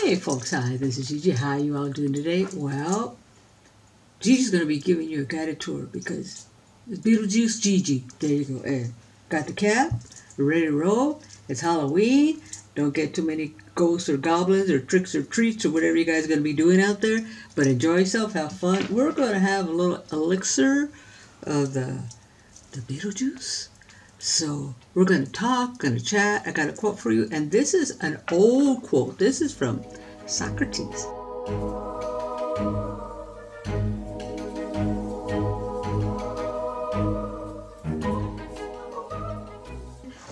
Hey folks, hi, this is Gigi. How you all doing today? Well, Gigi's going to be giving you a guided tour because it's Beetlejuice Gigi. There you go. And got the cap, we're ready to roll. It's Halloween. Don't get too many ghosts or goblins or tricks or treats or whatever you guys are going to be doing out there. But enjoy yourself, have fun. We're going to have a little elixir of the Beetlejuice. So we're going to talk, going to chat. I got a quote for you. And this is an old quote. This is from Socrates.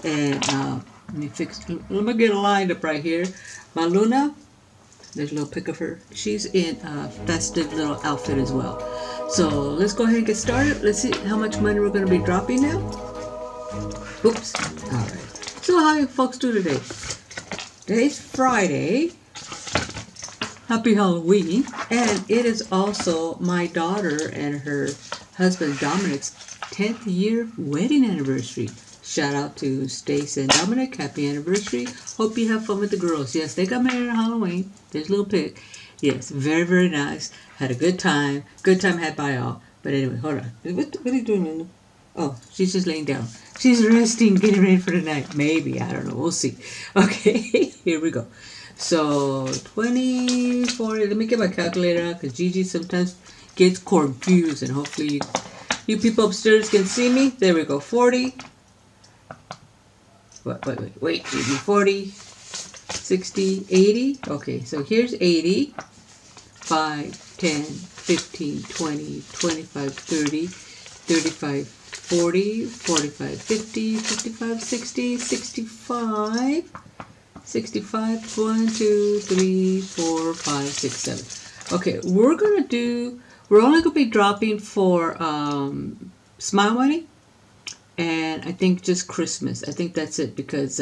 And let me get it lined up right here. My Luna, there's a little pic of her. She's in a festive little outfit as well. So let's go ahead and get started. Let's see how much money we're going to be dropping now. Oops. All right. So how you folks do today? Today's Friday. Happy Halloween. And it is also my daughter and her husband Dominic's 10th year wedding anniversary. Shout out to Stace and Dominic. Happy anniversary. Hope you have fun with the girls. Yes, they got married on Halloween. There's a little pic. Yes, very, very nice. Had a good time. Good time had by all. But anyway, hold on. What are you doing, Nunu? Oh, she's just laying down. She's resting, getting ready for the night. Maybe. I don't know. We'll see. Okay, here we go. So, 20, 40. Let me get my calculator out because Gigi sometimes gets confused. And hopefully you people upstairs can see me. There we go. 40. Wait. Gigi, 40, 60, 80. Okay, so here's 80. 5, 10, 15, 20, 25, 30, 35, 40, 45, 50, 55, 60, 65, 65, 1, 2, 3, 4, 5, 6, 7. Okay, we're only going to be dropping for Smile Money and I think just Christmas. I think that's it because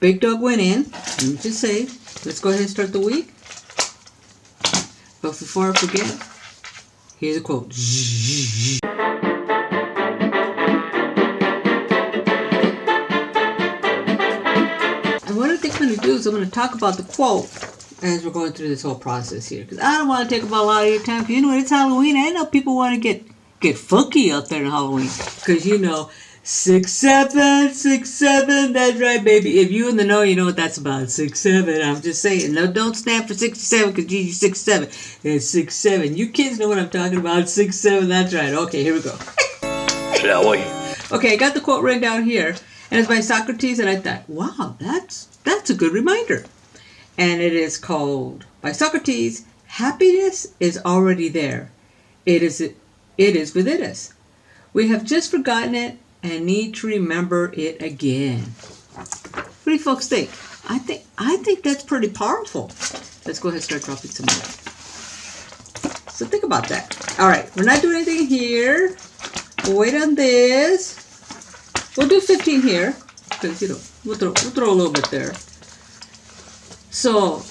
Big Dog went in. Let me just say, let's go ahead and start the week. But before I forget, here's a quote. And what I think I'm going to do is I'm going to talk about the quote as we're going through this whole process here. Because I don't want to take up a lot of your time. Because you know, it's Halloween. I know people want to get funky out there in Halloween. Because you know, 6'7", 6'7", that's right, baby. If you in the know, you know what that's about. 6'7". I'm just saying. No, don't stand for 67 because Gigi's 6'7". It's 6'7". You kids know what I'm talking about. 6'7", that's right. Okay, here we go. Shall we? Okay, I got the quote written down here. And it's by Socrates, and I thought, wow, that's a good reminder. And it is called, by Socrates, happiness is already there. It is within us. We have just forgotten it and need to remember it again. What do you folks think? I think that's pretty powerful. Let's go ahead and start dropping some more. So think about that. All right, we're not doing anything here. We'll wait on this. We'll do 15 here because you know we'll throw a little bit there. So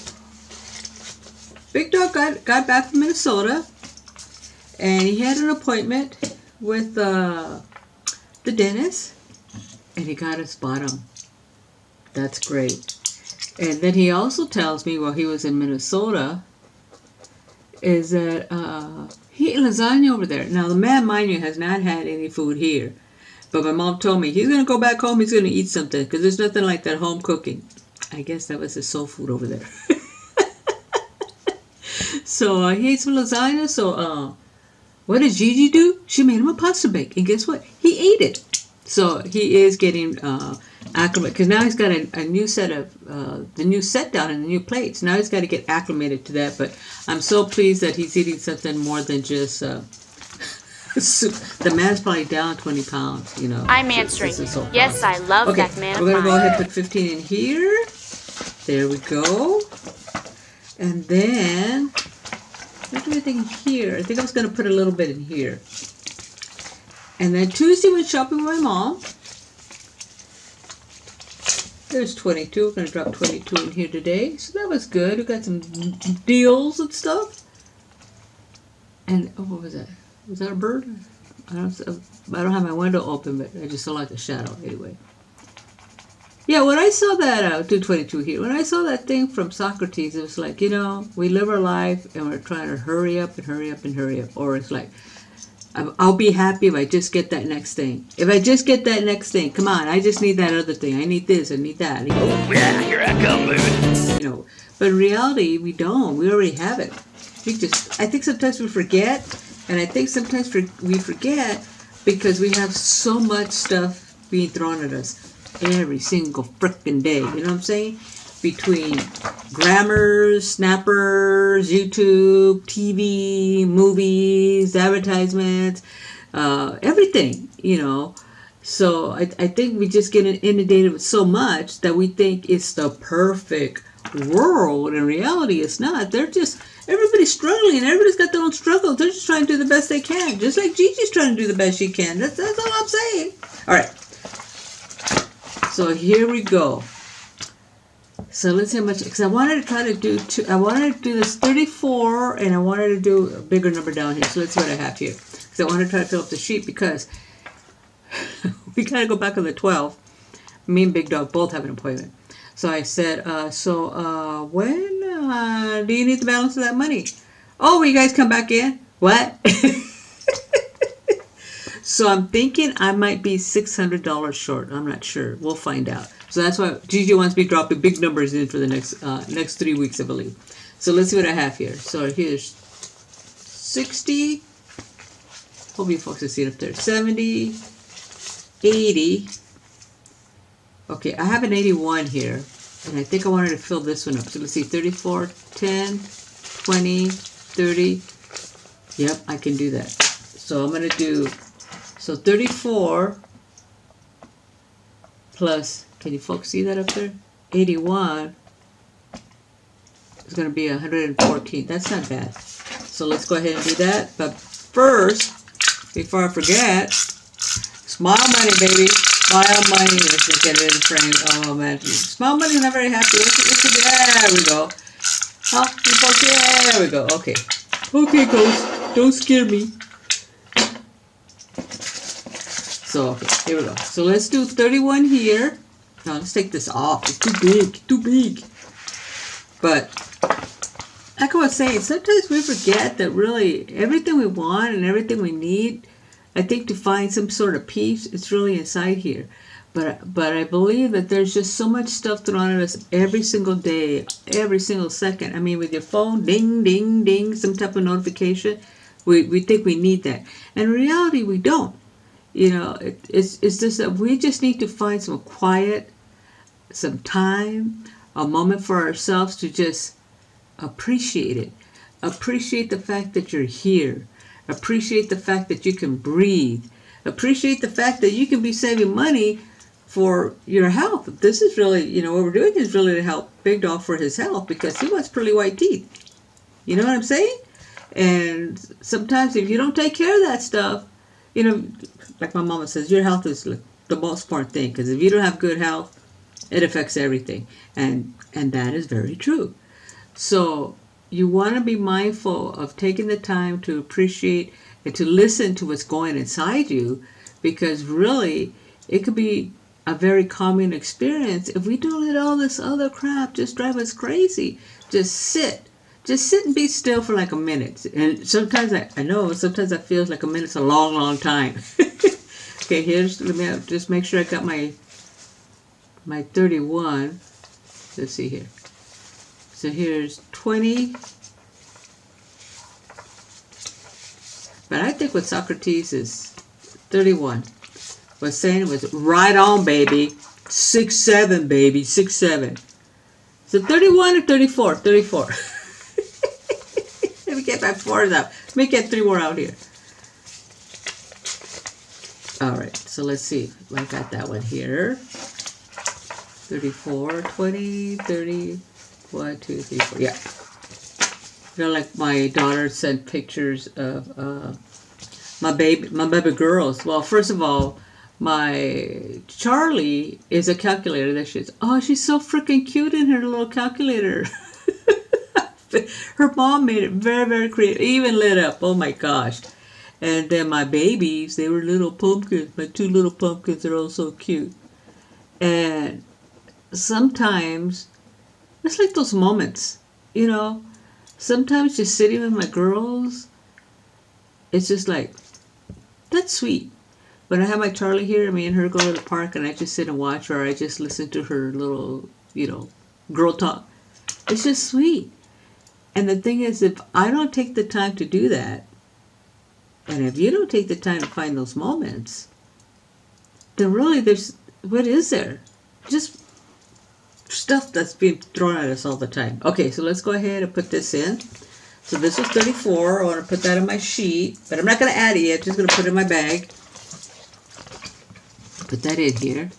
Big Dog got back from Minnesota, and he had an appointment with the dentist, and he got his bottom. That's great. And then he also tells me while he was in Minnesota is that he ate lasagna over there. Now the man, mind you, has not had any food here, but my mom told me he's gonna go back home. He's gonna eat something because there's nothing like that home cooking. I guess that was his soul food over there. So he ate some lasagna. So what did Gigi do? She made him a pasta bake. And guess what? He ate it. So he is getting acclimated. Because now he's got a new set of, the new set down and the new plates. Now he's got to get acclimated to that. But I'm so pleased that he's eating something more than just soup. The man's probably down 20 pounds, you know. I'm answering. Yes, I love that man. We're going to go ahead and put 15 in here. There we go. And then... what do I think here? I think I was going to put a little bit in here. And then Tuesday went shopping with my mom. There's 22. We're going to drop 22 in here today. So that was good. We got some deals and stuff. And, oh, what was that? Was that a bird? I don't have my window open, but I just saw like a shadow anyway. Yeah, when I saw that 222 here, when I saw that thing from Socrates, it was like, we live our life and we're trying to hurry up and hurry up and hurry up. Or it's like, I'll be happy if I just get that next thing. If I just get that next thing, come on, I just need that other thing. I need this, I need that. Oh yeah, here I come, baby. But in reality, we don't. We already have it. I think sometimes we forget, and I think sometimes we forget because we have so much stuff being thrown at us every single frickin' day. You know what I'm saying? Between grammars, snappers, YouTube, TV, movies, advertisements, everything, So I think we just get inundated with so much that we think it's the perfect world. In reality, it's not. Everybody's struggling. Everybody's got their own struggles. They're just trying to do the best they can. Just like Gigi's trying to do the best she can. That's all I'm saying. All right. So here we go. So let's see how much, because I wanted to try to do I wanted to do this 34, and I wanted to do a bigger number down here. So let's see what I have here. Because I want to try to fill up the sheet because we got to go back to the 12. Me and Big Dog both have an appointment. So I said, when do you need the balance of that money? Oh, will you guys come back in? What? So I'm thinking I might be $600 short. I'm not sure. We'll find out. So that's why Gigi wants me dropping big numbers in for the next 3 weeks, I believe. So let's see what I have here. So here's 60. Hope you folks can see it up there. 70, 80. Okay, I have an 81 here, and I think I wanted to fill this one up. So let's see, 34, 10, 20, 30. Yep, I can do that. So I'm going to do, 34 plus, can you folks see that up there? 81 is going to be 114. That's not bad. So let's go ahead and do that. But first, before I forget, smile money, baby. Smile money. Let's just get it in frame. Oh, man. Smile money, not very happy. There we go. Huh? There we go. Okay. Okay, ghost. Don't scare me. So, okay. Here we go. So, let's do 31 here. Now, let's take this off. It's too big. Too big. But, like I was saying, sometimes we forget that really everything we want and everything we need, I think to find some sort of peace, it's really inside here. But I believe that there's just so much stuff thrown at us every single day, every single second. I mean, with your phone, ding, ding, ding, some type of notification, we think we need that. And in reality, we don't. It's just that we just need to find some quiet, some time, a moment for ourselves to just appreciate it. Appreciate the fact that you're here. Appreciate the fact that you can breathe. Appreciate the fact that you can be saving money for your health. This is really, what we're doing is really to help Big Dog for his health because he wants pearly white teeth. You know what I'm saying? And sometimes if you don't take care of that stuff, like my mama says, your health is the most important thing because if you don't have good health, it affects everything. And that is very true. So you want to be mindful of taking the time to appreciate and to listen to what's going inside you because really it could be a very calming experience if we don't let all this other crap just drive us crazy. Just sit and be still for like a minute. And sometimes I know sometimes I feel like a minute's a long, long time. Okay, let me just make sure I got my 31. Let's see here. So here's 20. But I think what Socrates is 31 was saying it was right on, baby. 6'7", baby. 6'7". So 31 or 34? 34. Let me get my 4s out. Let me get 3 more out here. All right. So let's see. I got that one here. 34, 20, 30. 1, 2, 3, 4. Yeah. Like my daughter sent pictures of my baby girls. Well, first of all, my Charlie is a calculator. That she's so freaking cute in her little calculator. Her mom made it very, very creative. Even lit up. Oh my gosh. And then my babies, they were little pumpkins. My 2 little pumpkins are all so cute. And sometimes it's like those moments, you know. Sometimes just sitting with my girls, it's just like, that's sweet. When I have my Charlie here, me and her go to the park and I just sit and watch her. I just listen to her little, girl talk. It's just sweet. And the thing is, if I don't take the time to do that, and if you don't take the time to find those moments, then really what is there? Just stuff that's being thrown at us all the time. Okay, so let's go ahead and put this in. So this was 34. I want to put that in my sheet, but I'm not going to add it yet. Just going to put it in my bag. Put that in here.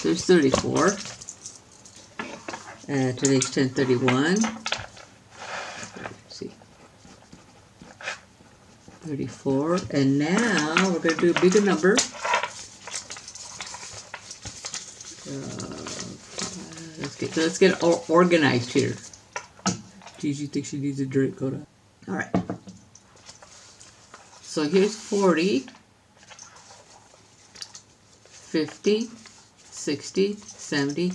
There's 34. Today's 10/31. Let's see. 34. And now we're going to do a bigger number. Let's get organized here. Gigi thinks she needs a drink. Hold on. All right. So here's 40, 50, 60, 70,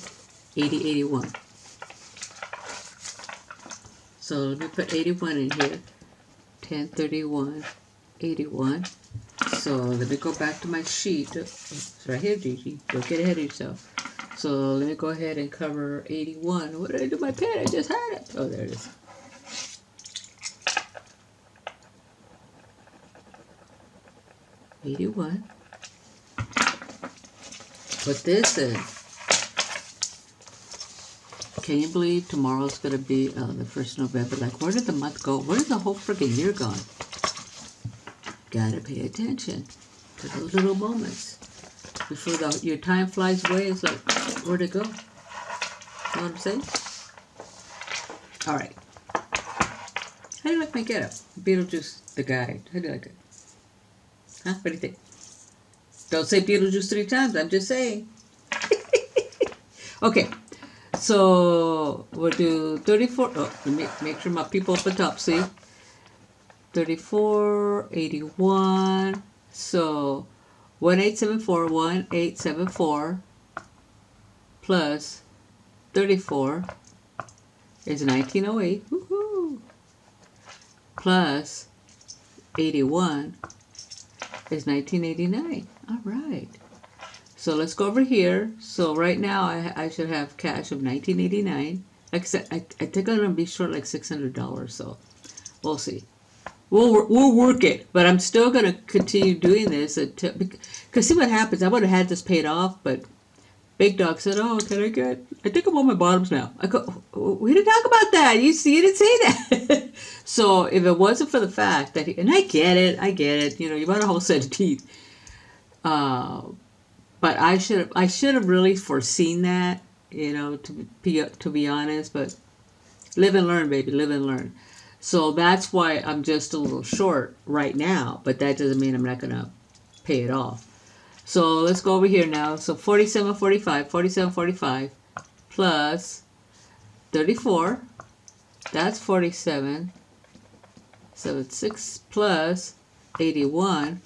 80, 81. So let me put 81 in here. 10, 31, 81. So let me go back to my sheet. It's right here, Gigi. Don't get ahead of yourself. So let me go ahead and cover 81. What did I do with my pen? I just had it. Oh, there it is. $81. Put this in. Can you believe tomorrow's going to be the 1st of November? Like, where did the month go? Where did the whole freaking year gone? Gotta pay attention to those little moments. Before your time flies away, it's like, where'd it go? You know what I'm saying? All right. How do you like my getup? Beetlejuice, the guy. How do you like it? Huh? What do you think? Don't say Beetlejuice 3 times. I'm just saying. Okay. So we'll do 34. Oh, let me make sure my people up the top see. 34, 81. So 1874 plus 34 is 1908. Woohoo! Plus 81 is 1989. All right. So let's go over here. So right now I should have cash of 1989. Like I said, I think I'm gonna be short like $600. So we'll see. We'll work it, but I'm still gonna continue doing this because see what happens. I would have had this paid off, but Big Dog said, "Oh, can I get? I think I'm on my bottoms now." I go, "We didn't talk about that. You didn't say that." So if it wasn't for the fact that and I get it. You want a whole set of teeth. But I should have really foreseen that. To be honest, but live and learn, baby, live and learn. So that's why I'm just a little short right now, but that doesn't mean I'm not going to pay it off. So let's go over here now. So 47.45 plus 34, that's 47.76 plus 81,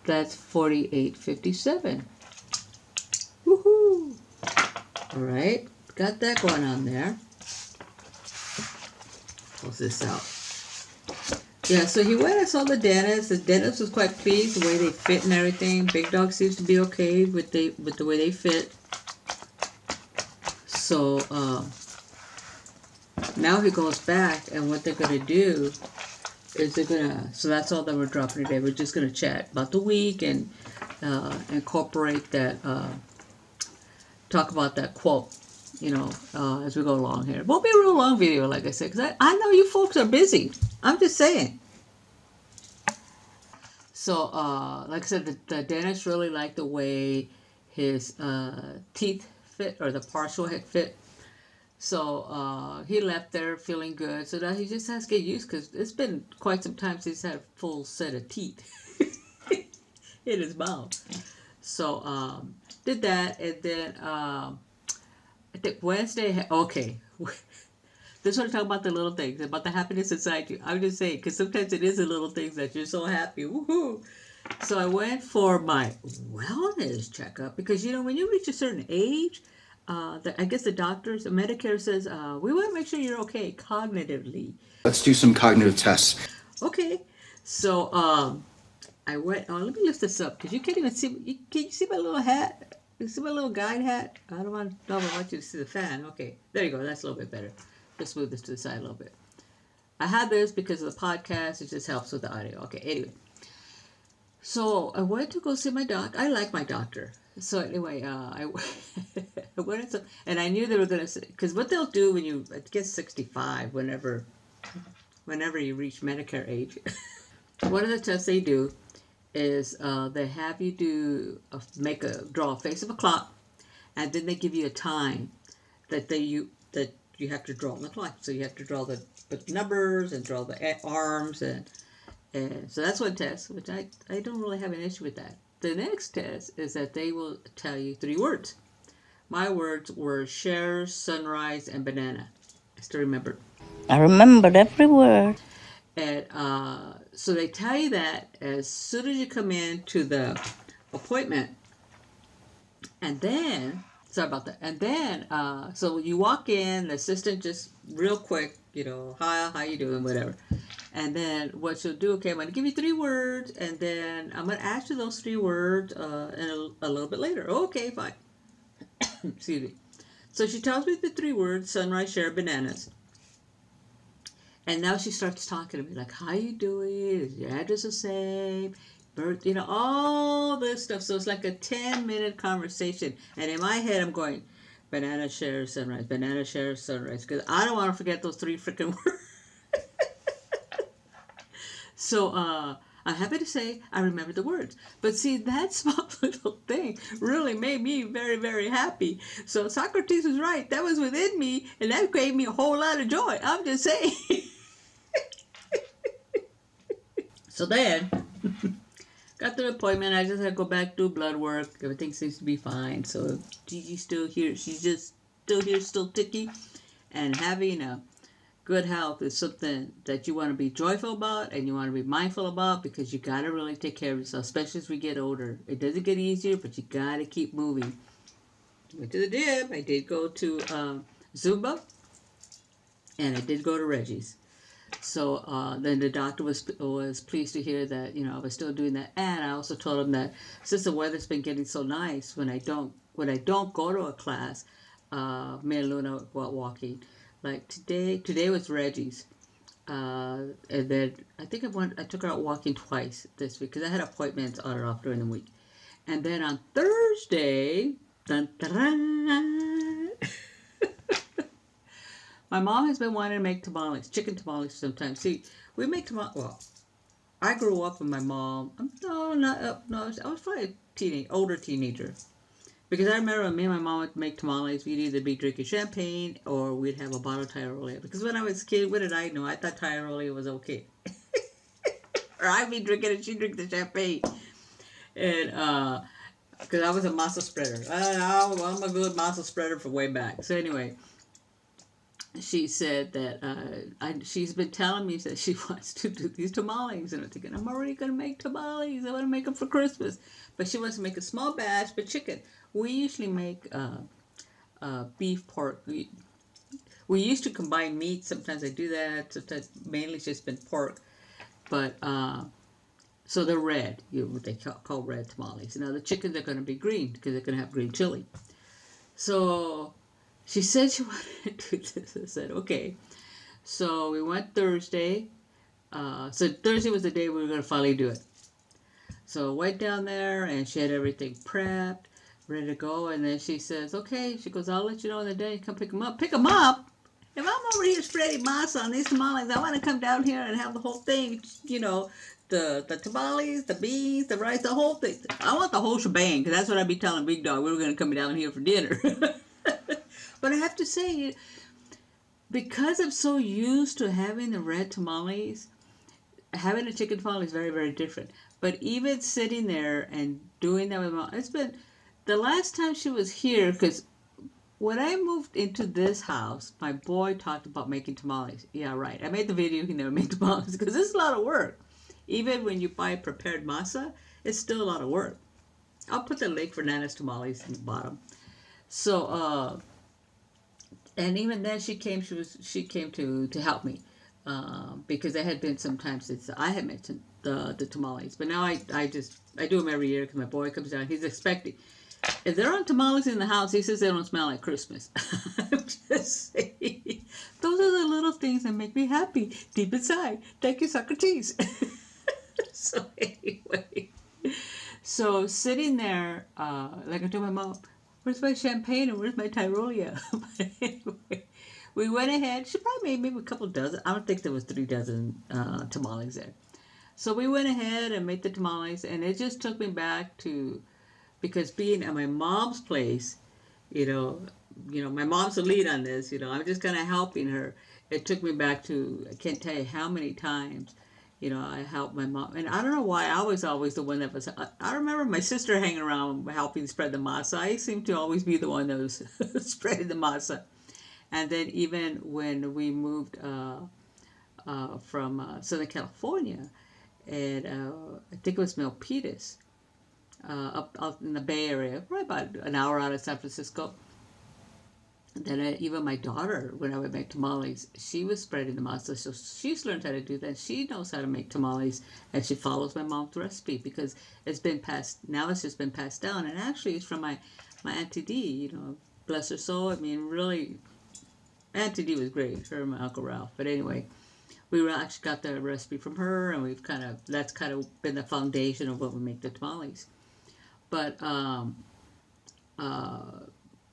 that's 48.57. Woohoo! All right, got that going on there. Close this out. Yeah, so he went and saw the dentist. The dentist was quite pleased the way they fit and everything. Big Dog seems to be okay with the way they fit. So now he goes back, and what they're gonna do is so that's all that we're dropping today. We're just gonna chat about the week and incorporate that, talk about that quote. As we go along here. It won't be a real long video, like I said, because I know you folks are busy. I'm just saying. So, like I said, the dentist really liked the way his teeth fit, or the partial head fit. So, he left there feeling good. So now he just has to get used, because it's been quite some time since he's had a full set of teeth in his mouth. So, did that, and then I think Wednesday, okay. This one talk about the little things, about the happiness inside you. I'm just saying, because sometimes it is the little things that you're so happy. Woohoo! So I went for my wellness checkup, because when you reach a certain age, I guess the doctors, the Medicare says, we want to make sure you're okay cognitively. Let's do some cognitive tests. Okay. So I went, oh, let me lift this up because you can't even see, can you see my little hat? You see my little guide hat? I don't want, no, I want you to see the fan. Okay. There you go. That's a little bit better. Just move this to the side a little bit. I had this because of the podcast. It just helps with the audio. Okay. Anyway. So I went to go see my doc. I like my doctor. So anyway, I went to, and I knew they were going to, because what they'll do when you, I guess 65, whenever you reach Medicare age, one of the tests they do is they have you draw a face of a clock, and then they give you a time that you have to draw on the clock. So you have to draw the numbers and draw the arms and so that's one test, which I don't really have an issue with that. The next test is that they will tell you 3 words. My words were shares, sunrise, and banana. I still remember. I remembered every word. And so they tell you that as soon as you come in to the appointment. And then, sorry about that. And then, so you walk in, the assistant just real quick, hi, how you doing, whatever. And then what she'll do, okay, I'm going to give you 3 words, and then I'm going to ask you those 3 words a little bit later. Okay, fine. Excuse me. So she tells me the 3 words, sunrise, share, bananas. And now she starts talking to me, like, how you doing? Is your address the same? Birth, all this stuff. So it's like a 10-minute conversation. And in my head, I'm going, banana, share, sunrise, banana, share, sunrise. Because I don't want to forget those 3 freaking words. So I'm happy to say I remember the words. But see, that small little thing really made me very, very happy. So Socrates was right. That was within me, and that gave me a whole lot of joy. I'm just saying. So then, got the appointment. I just had to go back, do blood work. Everything seems to be fine. So Gigi's still here. She's just still here, still ticky. And having a good health is something that you want to be joyful about and you want to be mindful about, because you got to really take care of yourself, especially as we get older. It doesn't get easier, but you got to keep moving. Went to the gym. I did go to Zumba, and I did go to Reggie's. So then the doctor was pleased to hear that I was still doing that, and I also told him that since the weather's been getting so nice, when I don't go to a class, me and Luna go out walking. Like today was Reggie's, and then I think I took her out walking twice this week because I had appointments on and off during the week, and then on Thursday, dun, dun, dun, my mom has been wanting to make tamales, chicken tamales sometimes. See, we make tamales. Well, I grew up with my mom. I was probably a older teenager. Because I remember when me and my mom would make tamales, we'd either be drinking champagne or we'd have a bottle of Tyrolia. Because when I was a kid, what did I know? I thought Tyrolia was okay. Or I'd be drinking and she'd drink the champagne. And, because I was a masa spreader. I'm a good masa spreader from way back. So anyway, she said that she's been telling me that she wants to do these tamales. And I'm thinking, I'm already going to make tamales. I want to make them for Christmas. But she wants to make a small batch, but chicken. We usually make beef, pork. We used to combine meat. Sometimes I do that. Sometimes mainly it's just been pork. But, so they're red. What they call red tamales. Now the chickens are going to be green because they're going to have green chili. So she said she wanted to do this. I said, okay. So we went Thursday. So Thursday was the day we were going to finally do it. So went down there and she had everything prepped, ready to go. And then she says, okay, she goes, I'll let you know in the day. Come pick them up. Pick them up? If I'm over here spreading masa on these tamales, I want to come down here and have the whole thing, the tamales, the beans, the rice, the whole thing. I want the whole shebang, because that's what I'd be telling Big Dog. We were going to come down here for dinner. But I have to say, because I'm so used to having the red tamales, having a chicken tamale is very, very different. But even sitting there and doing that with Mom, it's been the last time she was here, because when I moved into this house, my boy talked about making tamales. Yeah, right. I made the video, he never made tamales, because it's a lot of work. Even when you buy prepared masa, it's still a lot of work. I'll put the link for Nana's tamales in the bottom. So, and even then she came to help me, because there had been some times since I had mentioned the tamales, but now I do them every year because my boy comes down. He's expecting. If there aren't tamales in the house, he says they don't smell like Christmas. I'm just saying. Those are the little things that make me happy deep inside. Thank you, Socrates. So anyway, so sitting there, like I told my mom, where's my champagne and where's my Tyrolia? But anyway, we went ahead. She probably made maybe a couple dozen. I don't think there was 3 dozen tamales there. So we went ahead and made the tamales, and it just took me back to, because being at my mom's place, you know, my mom's the lead on this. I'm just kind of helping her. It took me back to, I can't tell you how many times, I helped my mom, and I don't know why I was always the one that was. I remember my sister hanging around helping spread the masa. I seemed to always be the one that was spreading the masa. And then even when we moved from Southern California, and I think it was Milpitas, up out in the Bay Area, right about an hour out of San Francisco. And then even my daughter, when I would make tamales, she was spreading the masa. So she's learned how to do that. She knows how to make tamales, and she follows my mom's recipe because it's been passed. Now it's just been passed down, and actually it's from my Auntie D. Bless her soul. I mean, really, Auntie D was great. Her and my Uncle Ralph. But anyway, we actually got the recipe from her, and that's kind of been the foundation of what we make the tamales. But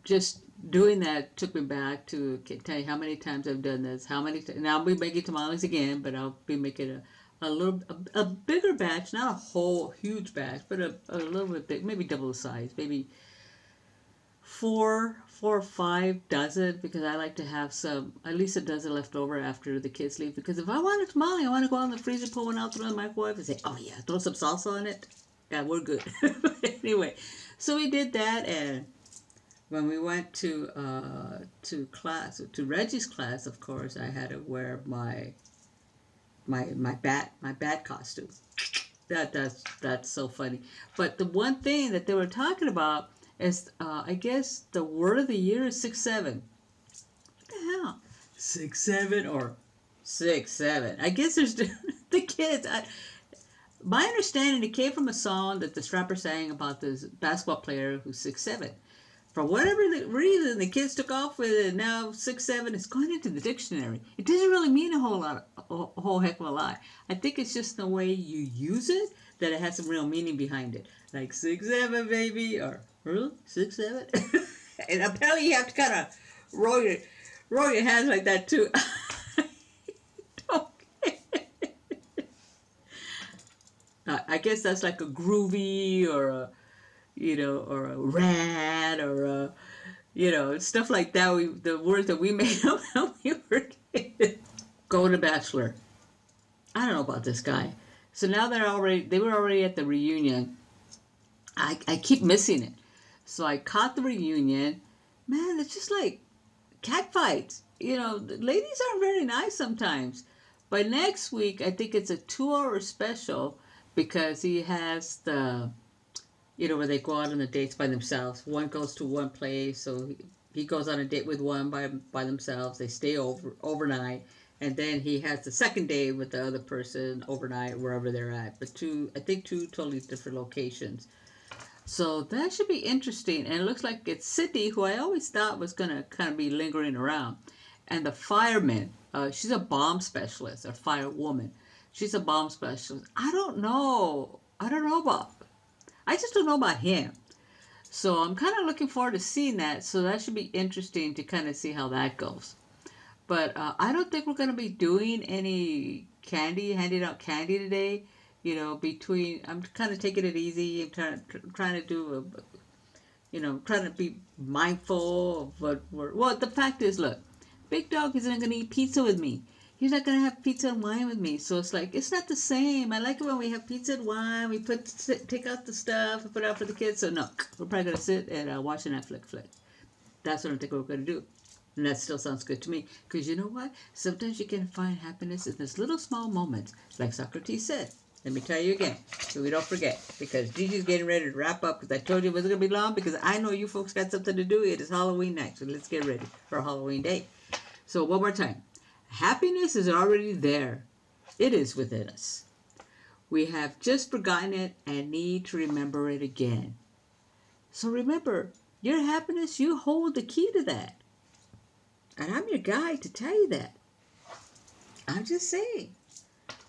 just doing that took me back to tell you how many times I've done this. Now I'll be making tamales again, but I'll be making a bigger batch, not a whole huge batch, but a little bit big, maybe double the size, maybe 4 or 5 dozen, because I like to have at least a dozen left over after the kids leave. Because if I want a tamale, I want to go out in the freezer, pull one out, throw it in the microwave, and say, oh yeah, throw some salsa on it. Yeah, we're good. Anyway, so we did that, and when we went to class, to Reggie's class, of course, I had to wear my bat costume. That's so funny. But the one thing that they were talking about is, I guess the word of the year is 6-7. What the hell? 6-7 or 6-7? I guess there's the kids. My understanding, it came from a song that the strapper sang about this basketball player who's 6'7". For whatever reason, the kids took off with it. Now 6'7" is going into the dictionary. It doesn't really mean a whole heck of a lot. I think it's just the way you use it that it has some real meaning behind it. Like 6'7", baby, or really 6'7". And apparently you have to kind of roll your hands like that too. I guess that's like a groovy or a, or a rad or a, stuff like that. The words that we made up when we were kids. Golden Bachelor. I don't know about this guy. So now they were already at the reunion. I keep missing it. So I caught the reunion. Man, it's just like catfights. The ladies aren't very nice sometimes. But next week, I think it's a 2-hour special, because he has the, where they go out on the dates by themselves. One goes to one place, so he goes on a date with one by themselves. They stay overnight, and then he has the second date with the other person overnight, wherever they're at. But two totally different locations. So that should be interesting. And it looks like it's Sydney, who I always thought was going to kind of be lingering around. And the fireman, she's a bomb specialist, or firewoman. She's a bomb specialist. I just don't know about him. So I'm kind of looking forward to seeing that. So that should be interesting to kind of see how that goes. But I don't think we're going to be doing any handing out candy today. I'm kind of taking it easy. I'm trying to do trying to be mindful of what the fact is, look, Big Dog isn't going to eat pizza with me. He's not going to have pizza and wine with me. So it's like, it's not the same. I like it when we have pizza and wine. We take out the stuff and put it out for the kids. So no, we're probably going to sit and watch a Netflix flick. That's what I think we're going to do. And that still sounds good to me. Because you know what? Sometimes you can find happiness in those little small moments. Like Socrates said, Let me tell you again, so we don't forget, because Gigi's getting ready to wrap up, because I told you it wasn't going to be long, because I know you folks got something to do. It is Halloween night, so let's get ready for Halloween day. So one more time. Happiness is already there. It is within us. We have just forgotten it and need to remember it again. So remember, your happiness, you hold the key to that. And I'm your guide to tell you that. I'm just saying.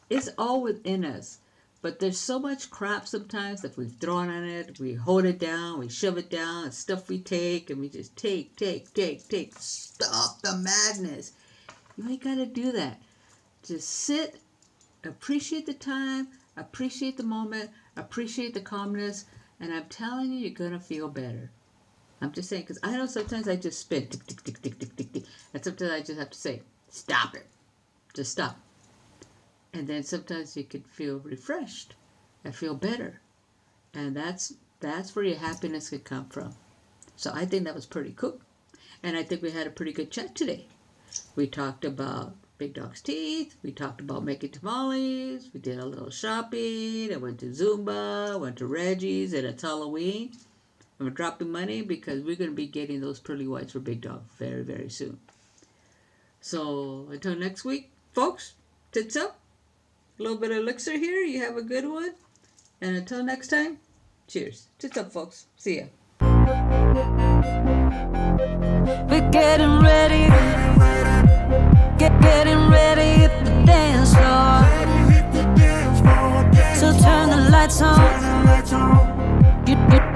It's all within us. But there's so much crap sometimes that we've thrown on it. We hold it down. We shove it down. And stuff we take. And we just take. Stop the madness. You ain't got to do that. Just sit. Appreciate the time. Appreciate the moment. Appreciate the calmness. And I'm telling you, you're going to feel better. I'm just saying. Because I know sometimes I just spin. Tick, tick, tick, tick, tick, tick, tick. And sometimes I just have to say, stop it. Just stop. And then sometimes you can feel refreshed and feel better. And that's where your happiness can come from. So I think that was pretty cool. And I think we had a pretty good chat today. We talked about Big Dog's teeth. We talked about making tamales. We did a little shopping. I went to Zumba. Went to Reggie's. And it's Halloween. I'm dropping money because we're going to be getting those pearly whites for Big Dog very, very soon. So until next week, folks, tits up. A little bit of elixir here. You have a good one. And until next time, cheers. Tits up, folks. See ya. We're getting ready. Getting ready at the dance floor. So turn the lights on.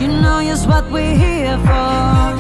You know just what we're here for.